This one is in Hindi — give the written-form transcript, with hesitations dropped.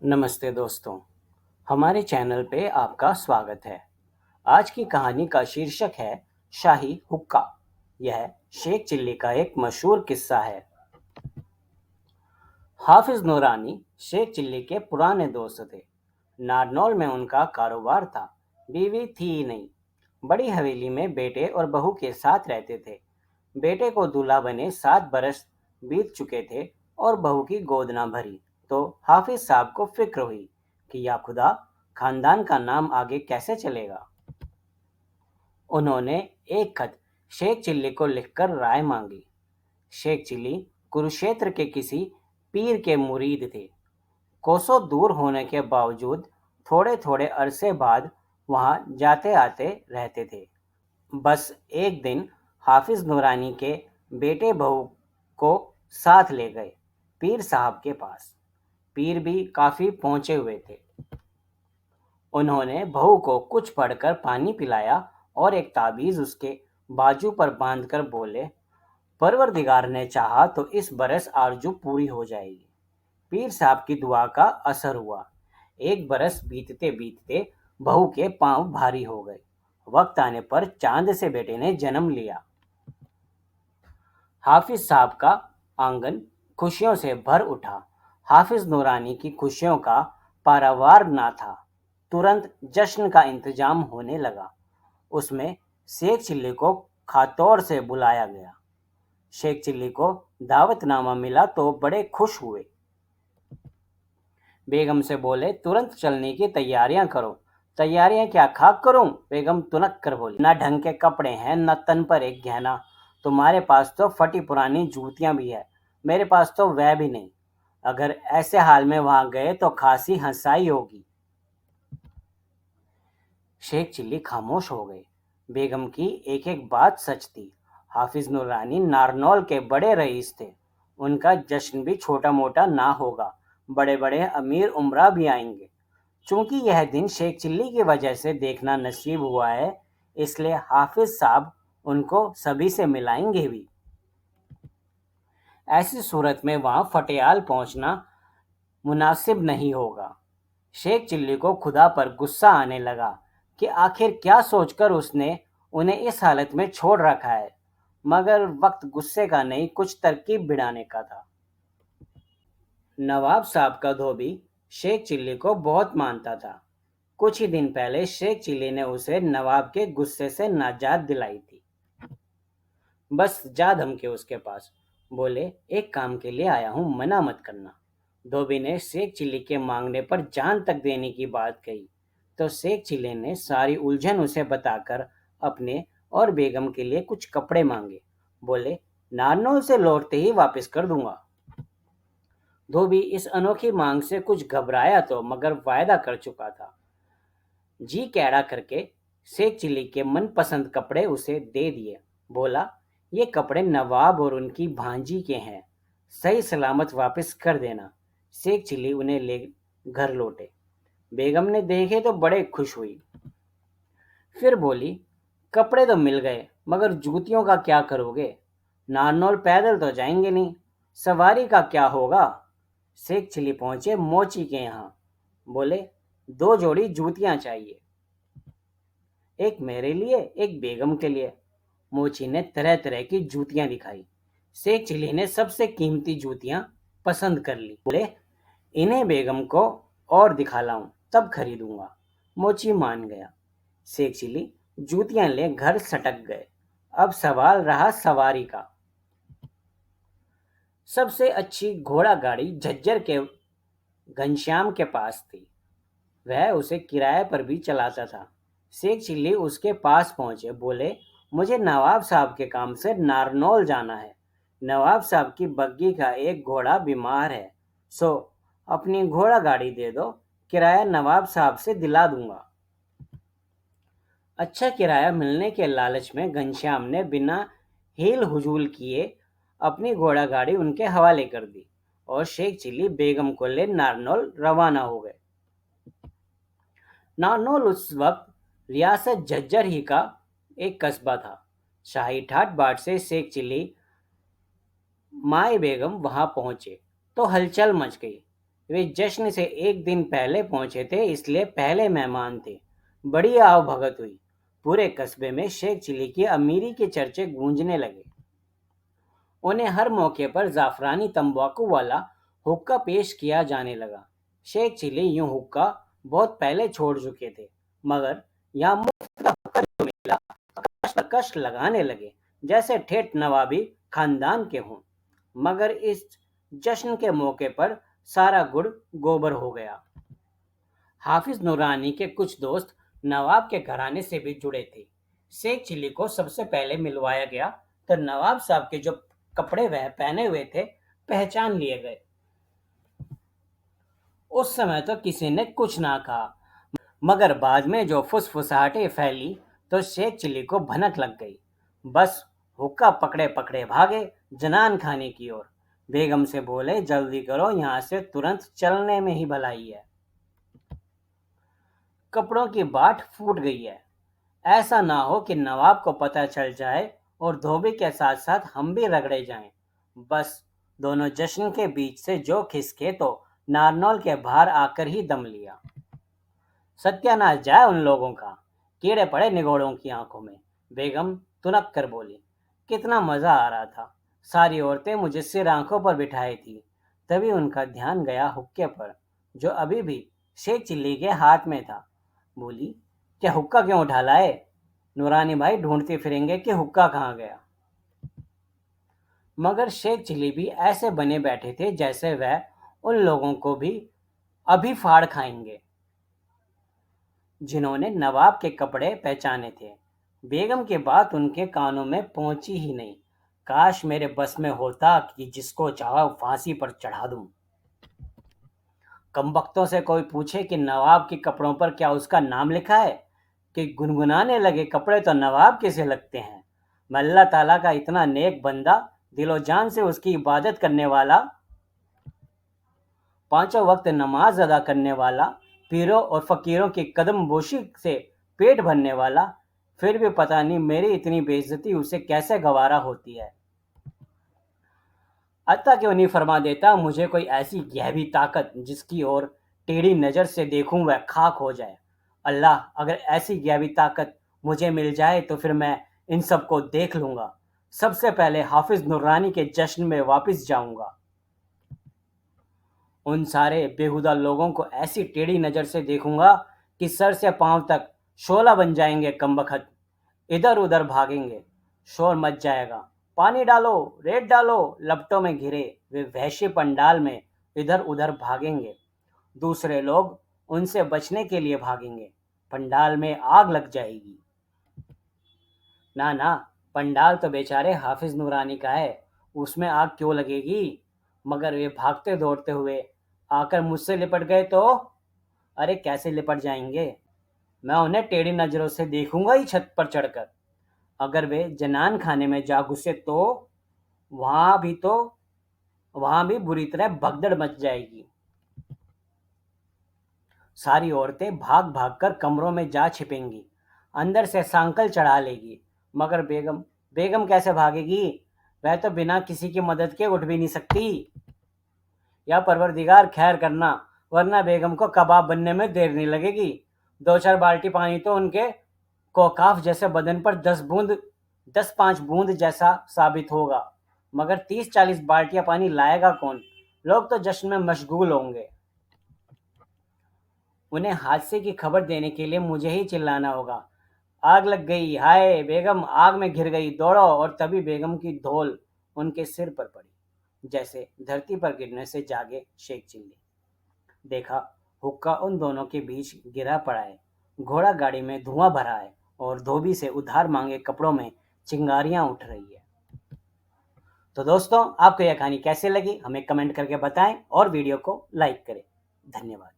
नमस्ते दोस्तों, हमारे चैनल पे आपका स्वागत है। आज की कहानी का शीर्षक है शाही हुक्का। यह शेख चिल्ली का एक मशहूर किस्सा है। हाफिज नूरानी शेख चिल्ली के पुराने दोस्त थे। नारनौल में उनका कारोबार था। बीवी थी ही नहीं। बड़ी हवेली में बेटे और बहू के साथ रहते थे। बेटे को दूल्हा बने 7 बरस बीत चुके थे और बहू की गोद ना भरी तो हाफिज साहब को फिक्र हुई कि या खुदा, खानदान का नाम आगे कैसे चलेगा। उन्होंने एक खत शेख चिल्ली को लिखकर राय मांगी। शेख चिल्ली कुरुक्षेत्र के किसी पीर के मुरीद थे। कोसों दूर होने के बावजूद थोड़े थोड़े अरसे बाद वहां जाते आते रहते थे। बस एक दिन हाफिज नूरानी के बेटे बहू को साथ ले गए पीर साहब के पास। पीर भी काफी पहुंचे हुए थे। उन्होंने बहू को कुछ पढ़कर पानी पिलाया और एक ताबीज उसके बाजू पर बांधकर बोले, परवरदिगार ने चाहा तो इस बरस आरजू पूरी हो जाएगी। पीर साहब की दुआ का असर हुआ। 1 बरस बीतते बीतते बहू के पांव भारी हो गए। वक्त आने पर चांद से बेटे ने जन्म लिया। हाफिज साहब का आंगन खुशियों से भर उठा। हाफिज नूरानी की खुशियों का पारावार ना था। तुरंत जश्न का इंतजाम होने लगा। उसमें शेख चिल्ली को खातौर से बुलाया गया। शेख चिल्ली को दावतनामा मिला तो बड़े खुश हुए। बेगम से बोले, तुरंत चलने की तैयारियां करो। तैयारियां क्या खाक करूं? बेगम तुनक कर बोली, ना ढंग के कपड़े हैं, न तन पर एक गहना। तुम्हारे पास तो फटी पुरानी जूतियां भी है, मेरे पास तो वह भी नहीं। अगर ऐसे हाल में वहां गए तो खासी हंसाई होगी। शेख चिल्ली खामोश हो गए। बेगम की एक एक बात सच थी। हाफिज नूरानी नारनौल के बड़े रईस थे। उनका जश्न भी छोटा मोटा ना होगा। बड़े बड़े अमीर उमरा भी आएंगे। चूंकि यह दिन शेख चिल्ली की वजह से देखना नसीब हुआ है, इसलिए हाफिज साहब उनको सभी से मिलाएंगे भी। ऐसी सूरत में वहां फटेयाल पहुंचना मुनासिब नहीं होगा। शेख चिल्ली को खुदा पर गुस्सा आने लगा कि आखिर क्या सोचकर उसने उन्हें इस हालत में छोड़ रखा है। मगर वक्त गुस्से का नहीं, कुछ तरकीब बिड़ाने का था। नवाब साहब का धोबी शेख चिल्ली को बहुत मानता था। कुछ ही दिन पहले शेख चिल्ली ने उसे नवाब के गुस्से से नाजात दिलाई थी। बस जा धमके उसके पास। बोले, एक काम के लिए आया हूं, मना मत करना। धोबी ने शेख चिल्ली के मांगने पर जान तक देने की बात कही तो शेख चिल्ली ने सारी उलझन उसे बताकर अपने और बेगम के लिए कुछ कपड़े मांगे। बोले, नारनौल से लौटते ही वापस कर दूंगा। धोबी इस अनोखी मांग से कुछ घबराया तो मगर वायदा कर चुका था। जी कैड़ा करके शेख चिल्ली के मनपसंद कपड़े उसे दे दिए। बोला, ये कपड़े नवाब और उनकी भांजी के हैं, सही सलामत वापस कर देना। शेख चिल्ली उन्हें ले घर लौटे। बेगम ने देखे तो बड़े खुश हुई। फिर बोली, कपड़े तो मिल गए, मगर जूतियों का क्या करोगे? नारनौल पैदल तो जाएंगे नहीं, सवारी का क्या होगा? शेख चिल्ली पहुंचे मोची के यहाँ। बोले, 2 जोड़ी जूतियां चाहिए, एक मेरे लिए, एक बेगम के लिए। मोची ने तरह तरह की जूतियां दिखाई। शेख चिल्ली ने सबसे कीमती जूतियां पसंद कर ली। बोले, इन्हें बेगम को और दिखा लाऊं, तब खरीदूंगा। मोची मान गया। शेख चिल्ली जूतियां ले घर सटक गए। अब सवाल रहा सवारी का। सबसे अच्छी घोड़ा गाड़ी झज्जर के घनश्याम के पास थी। वह उसे किराए पर भी चलाता था। शेख चिल्ली उसके पास पहुंचे। बोले, मुझे नवाब साहब के काम से नारनौल जाना है। नवाब साहब की बग्गी का एक घोड़ा बीमार है, सो अपनी घोड़ा गाड़ी दे दो, किराया नवाब साहब से दिला दूंगा। अच्छा किराया मिलने के लालच में घनश्याम ने बिना हील हुजूल किए अपनी घोड़ा गाड़ी उनके हवाले कर दी और शेख चिल्ली बेगम को ले नारनौल रवाना हो गए। नारनौल उस वक्त रियासत झज्जर ही का एक कस्बा था। शाही ठाट बाट से शेख चिल्ली माए बेगम वहां पहुंचे तो हलचल मच गई। वे जश्न से एक दिन पहले पहुंचे थे, इसलिए पहले मेहमान थे। बड़ी आवभगत हुई। पूरे कस्बे में शेख चिल्ली की अमीरी के चर्चे गूंजने लगे। उन्हें हर मौके पर जाफरानी तंबाकू वाला हुक्का पेश किया जाने लगा। शेख चिल्ली यूं हुक्का बहुत पहले छोड़ चुके थे, मगर यहाँ मुफ्त का हुक्का जो मिला, कष्ट लगाने लगे जैसे ठेठ नवाबी खानदान के हों। मगर इस जश्न के मौके पर सारा गुड़ गोबर हो गया। हाफिज नूरानी के कुछ दोस्त नवाब के घराने से भी जुड़े थे। शेख चिल्ली को सबसे पहले मिलवाया गया तो नवाब साहब के जो कपड़े वह पहने हुए थे पहचान लिए गए। उस समय तो किसी ने कुछ ना कहा, मगर बाद में जो फुसफुसाहटें फैली तो शेख चिल्ली को भनक लग गई। बस हुक्का पकड़े पकड़े भागे जनान खाने की ओर। बेगम से बोले, जल्दी करो, यहाँ से तुरंत चलने में ही भलाई है। कपड़ों की बाट फूट गई है। ऐसा ना हो कि नवाब को पता चल जाए और धोबी के साथ साथ हम भी रगड़े जाएं। बस दोनों जश्न के बीच से जो खिसके तो नारनौल के बाहर आकर ही दम लिया। सत्यानाश जाए उन लोगों का, कीड़े पड़े निगोड़ों की आंखों में। बेगम तुनक कर बोली, कितना मजा आ रहा था। सारी औरतें मुझे सिर आंखों पर बिठाई थी। तभी उनका ध्यान गया हुक्के पर, जो अभी भी शेख चिल्ली के हाथ में था। बोली, क्या हुक्का क्यों उठा लाए? नूरानी भाई ढूंढते फिरेंगे कि हुक्का कहाँ गया। मगर शेख चिल्ली भी ऐसे बने बैठे थे जैसे वह उन लोगों को भी अभी फाड़ खाएंगे जिन्होंने नवाब के कपड़े पहचाने थे। बेगम की बात उनके कानों में पहुंची ही नहीं। काश मेरे बस में होता कि जिसको चाहा फांसी पर चढ़ा दूं। कमबख्तों से कोई पूछे कि नवाब के कपड़ों पर क्या उसका नाम लिखा है, कि गुनगुनाने लगे, कपड़े तो नवाब के से लगते हैं। मैं अल्लाह ताला का इतना नेक बंदा, दिलो जान से उसकी इबादत करने वाला, पांचों वक्त नमाज अदा करने वाला, पीरों और फकीरों की कदम बोशी से पेट भरने वाला, फिर भी पता नहीं मेरी इतनी बेइज्जती उसे कैसे गवारा होती है। अत्ता क्यों नहीं फरमा देता मुझे कोई ऐसी गहरी ताकत जिसकी ओर टेढ़ी नज़र से देखूं वह खाक हो जाए। अल्लाह, अगर ऐसी गहरी ताकत मुझे मिल जाए तो फिर मैं इन सबको देख लूंगा। सबसे पहले हाफिज नूरानी के जश्न में वापस जाऊंगा। उन सारे बेहुदा लोगों को ऐसी टेढ़ी नज़र से देखूंगा कि सर से पांव तक शोला बन जाएंगे। कमबख्त इधर उधर भागेंगे, शोर मच जाएगा। पानी डालो, रेत डालो, लपटों में घिरे वे वहशी पंडाल में इधर उधर भागेंगे। दूसरे लोग उनसे बचने के लिए भागेंगे। पंडाल में आग लग जाएगी। ना ना, पंडाल तो बेचारे हाफिज नूरानी का है, उसमें आग क्यों लगेगी? मगर वे भागते दौड़ते हुए आकर मुझसे लिपट गए तो? अरे कैसे लिपट जाएंगे? मैं उन्हें टेढ़ी नजरों से देखूंगा ही छत पर चढ़कर। अगर वे जनान खाने में जा घुसे तो वहां भी तो वहां भी बुरी तरह भगदड़ मच जाएगी। सारी औरतें भाग भाग कर कमरों में जा छिपेंगी, अंदर से सांकल चढ़ा लेगी। मगर बेगम बेगम कैसे भागेगी? वह तो बिना किसी की मदद के उठ भी नहीं सकती। या परवरदिगार खैर करना, वरना बेगम को कबाब बनने में देर नहीं लगेगी। 2-4 बाल्टी पानी तो उनके कोकाफ जैसे बदन पर 10-5 बूंद जैसा साबित होगा। मगर 30-40 बाल्टियां पानी लाएगा कौन? लोग तो जश्न में मशगूल होंगे। उन्हें हादसे की खबर देने के लिए मुझे ही चिल्लाना होगा, आग लग गई, हाय बेगम आग में घिर गई, दौड़ो। और तभी बेगम की धौल उनके सिर पर पड़ी, जैसे धरती पर गिरने से जागे शेख चिल्ली। देखा, हुक्का उन दोनों के बीच गिरा पड़ा है। घोड़ा गाड़ी में धुआं भरा है और धोबी से उधार मांगे कपड़ों में चिंगारियां उठ रही है। तो दोस्तों, आपको यह कहानी कैसे लगी हमें कमेंट करके बताएं और वीडियो को लाइक करें। धन्यवाद।